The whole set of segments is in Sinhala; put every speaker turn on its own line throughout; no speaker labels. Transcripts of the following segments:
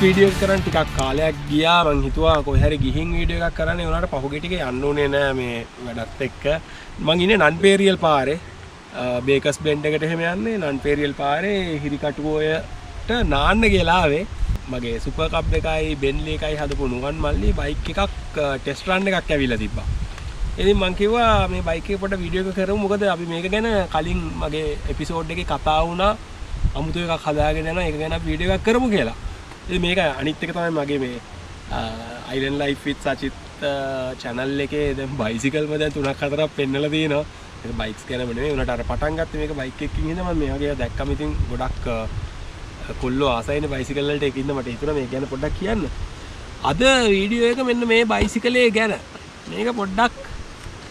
වීඩියෝ එක කරන් ටිකක් කාලයක් ගියා මං හිතුවා කොහේ හරි ගිහින් වීඩියෝ එකක් කරන්න උනාට පහුගිය ටිකේ යන්න ඕනේ නෑ මේ වැඩත් එක්ක මං ඉන්නේ නන්පේරියල් පාරේ බේකස් බ්ලෙන්ඩ් එකට එහෙම යන්නේ නන්පේරියල් පාරේ හිරිකටුවයට නාන්න කියලා ආවේ මගේ සුපර් කප් එකයි බෙන්ලි එකයි හදපු නුවන් මල්ලි බයික් එකක් ටෙස්ට් රන් එකක් ඇවිල්ලා තිබ්බා. ඉතින් මං කිව්වා මේ බයික් එක පොඩ්ඩක් වීඩියෝ එක කරමු මොකද අපි මේක ගැන කලින් මගේ එපිසෝඩ් එකේ කතා වුණා අමුතු එකක් හදාගෙන යනවා ඒක ගැන අපි වීඩියෝ එකක් කරමු කියලා. ඉතින් මේක අනිත් එක තමයි මගේ මේ Island Life with Sachith channel එකේ දැන් බයිසිකල්ම දැන් 3-4ක් පෙන්නලා තියෙනවා. ඒක බයික්ස් ගැනම නෙමෙයි උනට අර පටන් ගත්තේ මේක බයික් එකකින් හින්දා මම මේ වගේ දැක්කම ඉතින් ගොඩක් කොල්ලෝ ආසයිනේ බයිසිකල් වලට ඒකින්ද මට හිතුණා මේ ගැන පොඩ්ඩක් කියන්න. අද වීඩියෝ එක මෙන්න මේ බයිසිකලේ ගැන. මේක පොඩ්ඩක්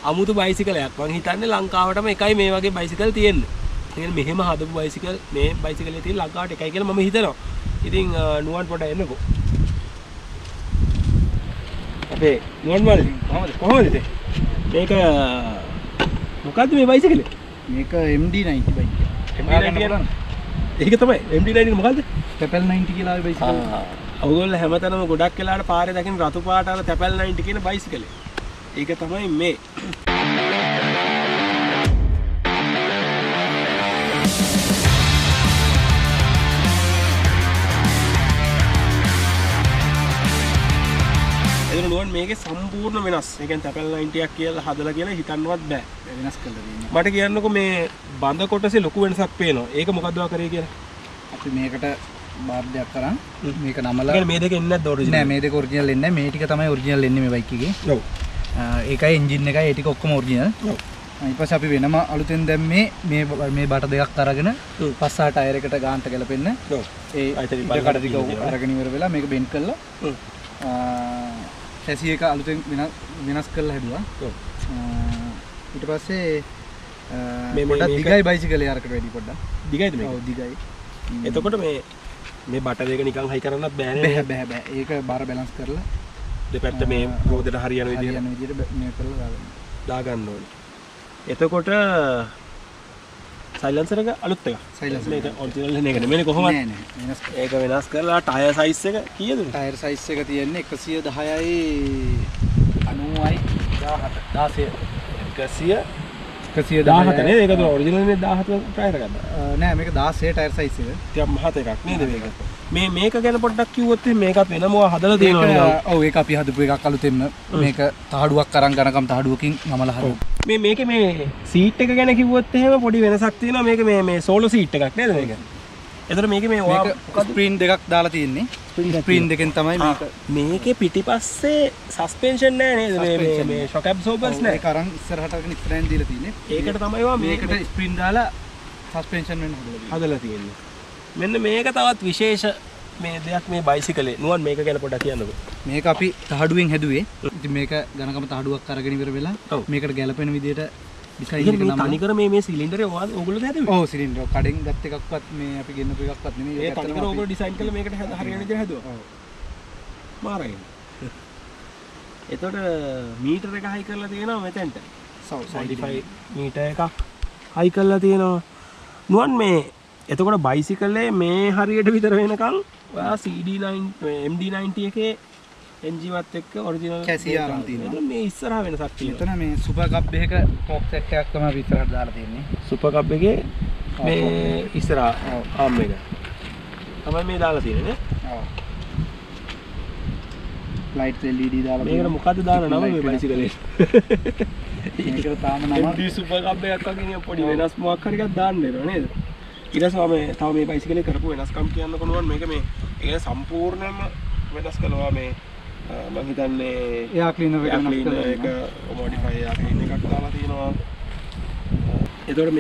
අමුතු බයිසිකලයක්. මං හිතන්නේ ලංකාවටම එකයි මේ වගේ බයිසිකල් තියෙන්නේ. ඒ කියන්නේ මෙහෙම හදපු බයිසිකල් මේ බයිසිකලේ තියෙන ලංකාවට එකයි කියලා මම හිතනවා. ඉතින් නුවන් පොඩ එන්නකෝ. අපේ නුවන් මල්ලි කොහොමද ඉතින්? මේක මොකද්ද මේ බයිසිකලේ? මේක MD90 බයික්. MD90 ඒක තමයි MD90 මොකද්ද? තැපල් 90 කියලා ආවේ බයිසිකල්. ඔයගොල්ලෝ හැමතැනම ගොඩක් වෙලාවට පාරේ දකින්න රතු පාට අර තැපල් 90 කියන බයිසිකලේ. ඒක තමයි මේ. නුවන් මේකේ සම්පූර්ණ වෙනස්. ඒ කියන්නේ තැපල් 90ක් කියලා හදලා කියලා හිතන්නවත් බෑ. වෙනස් කළා තියෙනවා. මට කියන්නකෝ මේ බඳ කොටසේ ලොකු වෙනසක් පේනවා. ඒක මොකද්ද වා කරේ කියලා? අපි මේකට බාර්ඩයක් කරන් මේක නමලා මේ දෙක එන්නේ නැද්ද ඔරිජිනල්? නෑ මේ දෙක ඔරිජිනල් එන්නේ නැහැ. මේ ටික තමයි ඔරිජිනල් එන්නේ මේ බයික් එකේ. ඔව්. ඒකයි එන්ජින් එකයි ඒ ටික ඔක්කොම ඔරිජිනල්. ඔව්. ඊට පස්සේ අපි වෙනම අලුතෙන් දැන් මේ බට දෙකක් අරගෙන පස්සා ටයර් එකට ගානට ගලපෙන්න. ඔව්. ඒ එකකට ටික අරගෙන ඉවර වෙලා මේක බෙන්ඩ් කරලා chassis එක අලුතෙන් වෙනස් කරලා හැදුවා. ඔව්. ඊට පස්සේ මේ පොඩ්ඩක් දිගයි බයිසිකලේ අරකට වැඩි පොඩ්ඩක්. දිගයිද මේක? ඔව් දිගයි. එතකොට මේ බට දෙක නිකන් හයි කරන්නත් බෑනේ. බෑ. ඒක බාර බැලන්ස් කරලා දෙපැත්ත මේ රෝදෙට හරියන විදිහට මේ කරලා දාගන්න ඕනේ. එතකොට සයිලන්සර් එක අලුත් එකක්. සයිලන්සර් මේක ඔරිජිනල් එක නෙමෙයි කොහොමද? නෑ. ඒක වෙනස් කරලා ටයර් සයිස් එක කීයද? ටයර් සයිස් එක තියෙන්නේ 110යි 90යි 117 නේද? ඒක તો ඔරිජිනල් නේ 17 ටයර් එකක්ද? නෑ මේක 16 ටයර් සයිස් එක. ටිකක් මහත එකක් නේද මේක? මේක ගැන පොඩ්ඩක් කිව්වොත් මේකත් වෙනම හදලා තියෙනවා නේද? ඔව් ඒක අපි හදපු එකක් අලුතෙන්ම මේක තහඩුවක් අරන් ගණකම් තහඩුවකින් නමලා හදපු. මේකේ මේ සීට් එක ගැන කිව්වොත් එහෙම පොඩි වෙනසක් තියෙනවා. මේක මේ සෝලෝ සීට් එකක් නේද මේක? එතකොට මේකේ මේ ස්ක්‍රීන් දෙකක් දාලා තියෙන්නේ. ස්ක්‍රීන් දෙකෙන් තමයි මේකේ පිටිපස්සේ සස්පෙන්ෂන් නෑ නේද? මේ ෂොක් ඇබ්සෝබර්ස් නෑ. ඒක අරන් ඉස්සරහට අරගෙන ඉස්සරහින් දීලා තියෙන්නේ. ඒකට තමයි මේකට ස්ක්‍රීන් දාලා සස්පෙන්ෂන් වෙන්න හදලා තියෙන්නේ. මෙන්න මේක තවත් විශේෂ මේ දෙයක් මේ බයිසිකලේ. නුවන් මේක ගැන පොඩ්ඩක් කියන්නකෝ. මේක අපි තහඩුවෙන් හැදුවේ. ඉතින් මේක ඝනකම තහඩුවක් අරගෙන ඉවර වෙලා මේකට ගැලපෙන විදිහට ඩිසයින් එක නම් තනිකර මේ සිලින්ඩරේ ඕගොල්ලෝ හැදුවේ. ඔව් සිලින්ඩර් කඩෙන් ගත්ත එකක්වත් මේ අපි ගෙන්නපු එකක්වත් නෙමෙයි. ඒක තනිකර ඕගොල්ලෝ ඩිසයින් කළා මේකට හරියන විදිහට හැදුවා. ඔව්. මාරයි. එතකොට මීටර එක හයි කරලා තියෙනවා මෙතෙන්ට. 75 මීටර එකක් හයි කරලා තියෙනවා. නුවන් මේ එතකොට බයිසිකලේ මේ හරියට විතර වෙනකන් ඔයා MD90 එකේ එන්ජින්වත් එක්ක ඔරිජිනල් කැසිය අරන් තියෙනවා. මේ ඉස්සරහා වෙනසක් තියෙනවා. එතන මේ සුපර් කප් එකක ටොප් සෙට් එකක් තමයි අපි ඉස්සරහට දාලා තියෙන්නේ. සුපර් කප් එකේ මේ ඉස්සරහා ආම් එක තමයි මේ දාලා තියෙන්නේ නේ. ඔව්. ලයිට් LED දාලා මේකට මොකද්ද දාන නම මේ බයිසිකලේ? මේකට තාම නම MD සුපර් කප් එකක් වගේ පොඩි වෙනස් මොකක් හරි එකක් දාන්න වෙනවා නේද? ඊට පස්සේ තව මේ බයිසිකලේ කරපු වෙනස්කම් කියන්නකො නුවන් මේක මේ ඒක සම්පූර්ණයෙන්ම වෙනස් කළා මේ මම හිතන්නේ එයා ක්ලීනර් එක මොඩිෆයි එයා ක්ලීන් එකක් දාලා තියෙනවා. ඒතකොට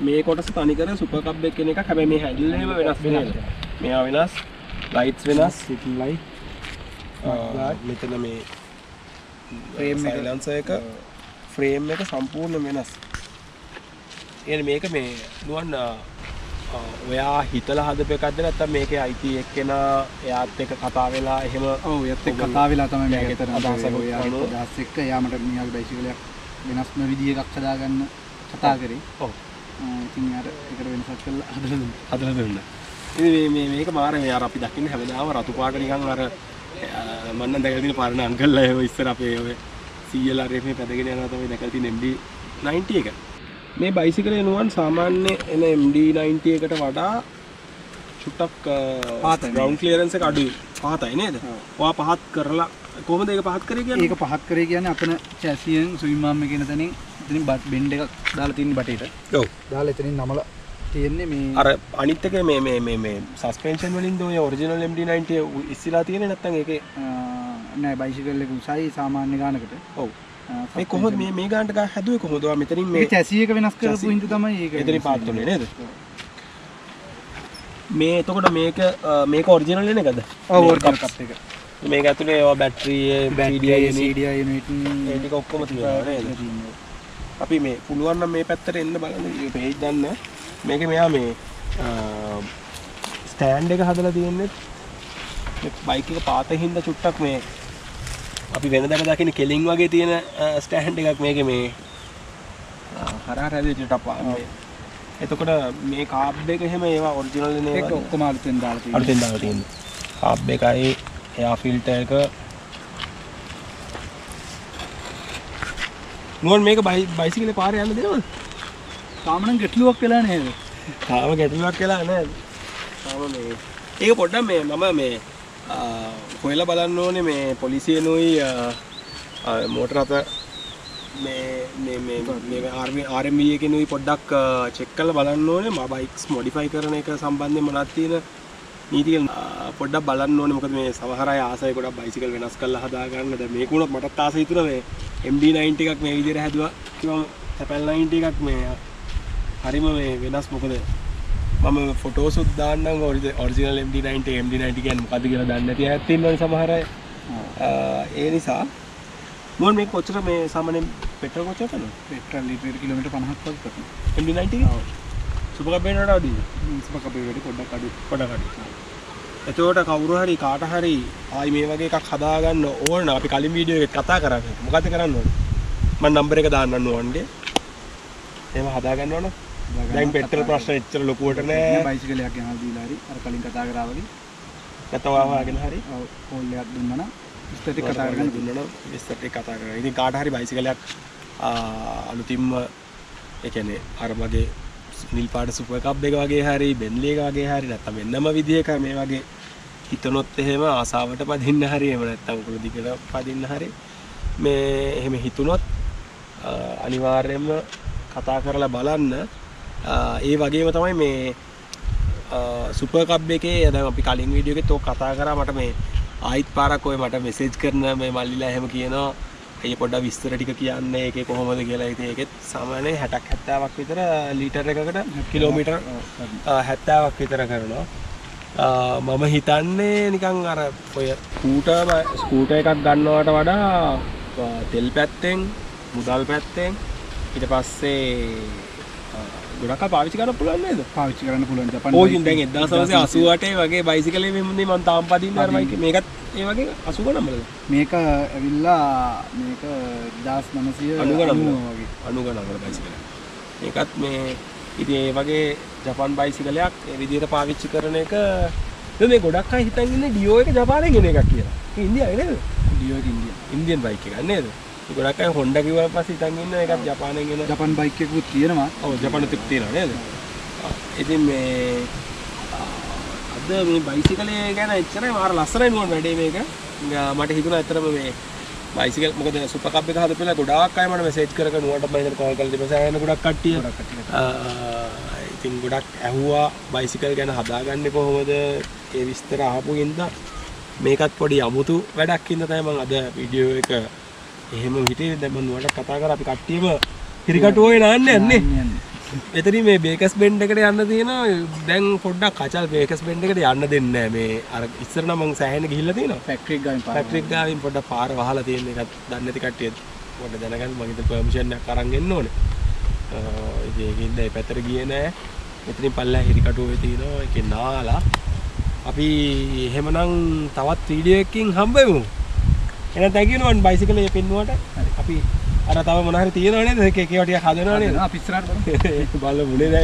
මේ කොටස තනිකර සුපර් කප් එක කෙන එකක්. හැබැයි මේ හැන්ඩල් එකම වෙනස් වෙනවා. මෙයා වෙනස්, ලයිට්ස් වෙනස්, සිටින් ලයිට්. මෙතන මේ ෆ්‍රේම් එක සයිලන්සර් එක ෆ්‍රේම් එක සම්පූර්ණ වෙනස්. එන්නේ මේක මේ නුවන් ඔයා හිතලා හදපු එකක්ද නැත්නම් මේකේ IT එක්කෙනා එයාත් එක්ක කතා වෙලා එහෙම ඔව් එයාත් එක්ක කතා වෙලා තමයි මේක ඇතර අදහසක් අදහස් එක්ක යාමට මියාගේ බයිසිකලයක් වෙනස්ම විදිහ එකක් හදාගන්න කතා කරේ. ඔව්. ඉතින් අර ඒකට වෙනසක් කළා හදලා දුන්නා. ඉතින් මේක මාර මේ අර අපි දකින්නේ හැමදාම රතු පාට නිකන් අර මම නම් දැකලා තියෙන පරණ අංකල්ලා ඒව ඉස්සර අපේ ඔය CL RF මේ පැදගෙන යනවා තමයි දැකලා තියෙන MD 90 එක. මේ බයිසිකලේ නුවන් සාමාන්‍ය එන MD 90 එකට වඩා චුට්ටක් ග්‍රවුන්ඩ් ක්ලියරන්ස් එක අඩුයි. පහතයි නේද? ඔයා පහත් කරලා කොහොමද ඒක පහත් කරේ කියන්නේ?
ඒක පහත් කරේ කියන්නේ අපන චැසියෙන් ස්විම් ආම් එකේ තැනින් එතනින් බෙන්ඩ් එකක් දාලා තියෙන බටේට.
ඔව්.
දාලා එතනින් නමලා තියෙන්නේ මේ
අර අනිත් එකේ මේ සස්පෙන්ෂන් වලින්ද ඔය ඔරිජිනල් MD 90 ඉස්සලා තියෙන්නේ නැත්නම් ඒකේ
නෑ බයිසිකල් එක උසයි සාමාන්‍ය ගානකට.
ඔව්. මේ කොහොමද මේ ගානට ගා හැදුවේ කොහොමද? ඔයා මෙතනින් මේ
චැසි එක වෙනස් කරපු හින්දා තමයි ඒක.
එතනින් පාත් උනේ නේද? මේ එතකොට මේක ඔරිජිනල් එකද?
ඔව් ඔරිජිනල් කප් එක.
මේක ඇතුලේ ඒවා බැටරි
CDI යුනිට්
ඒ ටික ඔක්කොම තියෙනවා නේද? අපි මේ පුළුවන් නම් මේ පැත්තට එන්න බලන්න මේ පේජ් ගන්න. මේකේ මෙයා මේ ස්ටෑන්ඩ් එක හදලා තියෙන්නේ මේ බයික් එක පාතේ හින්දා චුට්ටක් මේ අපි වෙනදාට දකින්න කෙලින් වගේ තියෙන ස්ටෑන්ඩ් එකක් මේකේ මේ හරහට හැදෙච්ච ටපා. එතකොට මේ කාබ් එක එහෙම ඒවා ඔරිජිනල් නේ
ඒක ඔක්කොම අලුතෙන් දාලා තියෙනවා.
අලුතෙන් දාලා තියෙනවා. කාබ් එකයි එයා ෆිල්ටර් එක නුවන් මේක බයිසිකලේ පාරේ යන්න දෙනවද?
තාම නම් ගැටලුවක් වෙලා නේද?
තාම ගැටලුවක් වෙලා නැහැ. තාම මේ ඒක පොඩ්ඩක් මේ මම මේ හොයලා බලන්න ඕනේ මේ පොලිසියනෝයි මෝටර රථ මේ RMB එකනෝයි පොඩ්ඩක් චෙක් කරලා බලන්න ඕනේ මම බයික්ස් මොඩිෆයි කරන එක සම්බන්ධයෙන් මොනවද තියෙන නීති පොඩ්ඩක් බලන්න ඕනේ. මොකද මේ සමහර අය ආසයි ගොඩක් බයිසිකල් වෙනස් කරලා හදා ගන්න. දැන් මේක උනත් මටත් ආසයි හිතුණා මේ MD 90 එකක් මේ විදිහට හැදුවා කිව්වම Apple 90 එකක් මේ හරිම මේ වෙනස්. මොකද මම ෆොටෝස් උත් දාන්නම් ඔරිජිනල් MD 90 MD 90 කියන්නේ මොකද්ද කියලා දන්නේ නැති අයත් ඉන්නවනේ සමහර අය. ඒ නිසා මොන් මේ කොච්චර මේ සාමාන්‍යයෙන් පෙට්‍රල් කොච්චර කරනවද?
පෙට්‍රල් ලීටර් කිලෝමීටර් 50ක් වගේ කරනවා.
MD 90 එක? සුපර් කප් එකකට වඩා අඩුයි.
සුපර් කප් එකට පොඩ්ඩක් අඩුයි.
එතකොට කවුරු හරි කාට හරි ආයි මේ වගේ එකක් හදාගන්න ඕන නම් අපි කලින් වීඩියෝ එකේ කතා කරන්නේ. මොකද්ද කරන්න ඕනේ? මම නම්බර් එක දාන්නම් ඕන්නේ. එහෙම හදාගන්න ඕන. දැන් පෙට්‍රල් ප්‍රශ්න එච්චර ලොකුවට නෑ.
බයිසිකලයක් ගෙනල්ලා දීලා හරි අර කලින් කතා කරා වගේ.
නැත්නම් වාගෙන හරි.
ඔව් කෝල් එකක් දුන්නා නම් විස්තර ටික කතා කරගෙන
දුන්නා නම් විස්තර ටික කතා කරා. ඉතින් කාට හරි බයිසිකලයක් අලුතින්ම ඒ කියන්නේ අර මගේ නිල් පාට සුපර් කප් එක වගේ හරි බෙන්ලි එක වගේ හරි නැත්නම් වෙනම විදිහක මේ වගේ හිතනොත් එහෙම ආසාවට පදින්න හරි එහෙම නැත්නම් කුළු දිගට පදින්න හරි මේ එහෙම හිතුනොත් අනිවාර්යයෙන්ම කතා කරලා බලන්න. ඒ වගේම තමයි මේ සුපර් කප් එකේ දැන් අපි කලින් වීඩියෝ එකෙත් ඔක් කතා කරා. මට මේ ආයිත් පාරක් ඔය මට මෙසේජ් කරන මේ මල්ලිලා එහෙම කියනවා ඒ පොඩ්ඩක් විස්තර ටික කියන්න ඒකේ කොහොමද කියලා. ඉතින් ඒකෙත් සාමාන්‍යයෙන් 60ක් 70ක් විතර ලීටර් එකකට කිලෝමීටර් 70ක් විතර කරනවා. මම හිතන්නේ නිකන් අර ඔය ස්කූටර් එකක් ගන්නවට වඩා තෙල් පැත්තෙන් මුදල් පැත්තෙන් ඊට පස්සේ ගොඩක් පාවිච්චි කරන්න පුළුවන් නේද?
පාවිච්චි කරන්න පුළුවන්. ජපාන්
ඕක දැන් 1988 වගේ බයිසිකලේ මෙමුනේ මම තාම පදින්නේ අර බයික් මේකත් ඒ වගේ 80 නම්බරද?
මේක ඇවිල්ලා මේක 1990 වගේ
90 නම්බර බයිසිකල. මේකත් මේ ඉතින් ඒ වගේ ජපාන් බයිසිකලයක් ඒ විදිහට පාවිච්චි කරන එක මේ ගොඩක් අය හිතන් ඉන්නේ ඩියෝ එක ජපානයෙන් එන එකක් කියලා. ඒක ඉන්දියාවේ නේද?
ඩියෝ එක
ඉන්දියන් බයික් එකක් නේද? ගොඩක් අය හොන්ඩා කිව්වට පස්සේ හිතන් ඉන්නවා ඒකත් ජපානයෙන් එන
ජපාන් බයික් එකකුත් තියෙනවා.
ඔව් ජපානෙත් තියෙනවා නේද? ඉතින් මේ අද මේ බයිසිකලේ ගැන එච්චරයි මාර ලස්සනයි නුවන් වැඩේ මේක. මට හිතුණා ඇත්තටම මේ බයිසිකල් මොකද සුපර් කප් එක හදපෙලා ගොඩාක් අය මට මෙසේජ් කරගෙන නුවන්ට මම හිතන කෝල් කරලා තිබ්බා සෑහෙන ගොඩක් කට්ටිය. ඉතින් ගොඩක් ඇහුවා බයිසිකල් ගැන හදාගන්නේ කොහොමද ඒ විස්තර අහපු හින්දා මේකත් පොඩි අමුතු වැඩක් හින්දා තමයි මම අද වීඩියෝ එක එහෙම හිතේ. දැන් මම නුවන්ට කතා කරා අපි කට්ටියම හිරිකටුවේ නාන්නේ යන්නේ. එතනින් මේ බේකස් බෙන්ඩ් එකට යන්න තියෙනවා. දැන් පොඩ්ඩක් කචල් බේකස් බෙන්ඩ් එකට යන්න දෙන්නේ නැහැ. මේ අර ඉස්සර නම් මං සෑහෙන ගිහිල්ලා තියෙනවා. ෆැක්ටරි එක ගාවින් පොඩ්ඩක් පාර වහලා තියෙන එකත් දන්නේ නැති කට්ටිය පොඩ්ඩක් දැනගන්න. මම හිතුවා පර්මිෂන් එකක් අරන් එන්න ඕනේ. ඉතින් ඒකින්ද මේ පැත්තට ගියේ නැහැ. එතනින් පල්ලා හිරිකටුවේ තියෙනවා. ඒකේ නාලා අපි එහෙමනම් තවත් වීඩියෝ එකකින් හම්බ වෙමු. එහෙනම් thank you නුවන් බයිසිකලේ පෙන්නුවට. අපි අර තව මොන හරි තියෙනව නේද? ඒකේ ටිකක් හදනව නේද?
අපි ඉස්සරහට
බලමු නේද?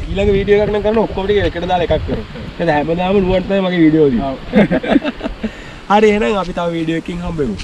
ඊළඟ වීඩියෝ එකක් නම් කරන ඔක්කොම ටික එකට දාලා එකක් කරමු. නේද? හැමදාම නුවන් තමයි මගේ වීඩියෝ තියෙන්නේ. හරි එහෙනම් අපි තව වීඩියෝ එකකින් හම්බෙමු.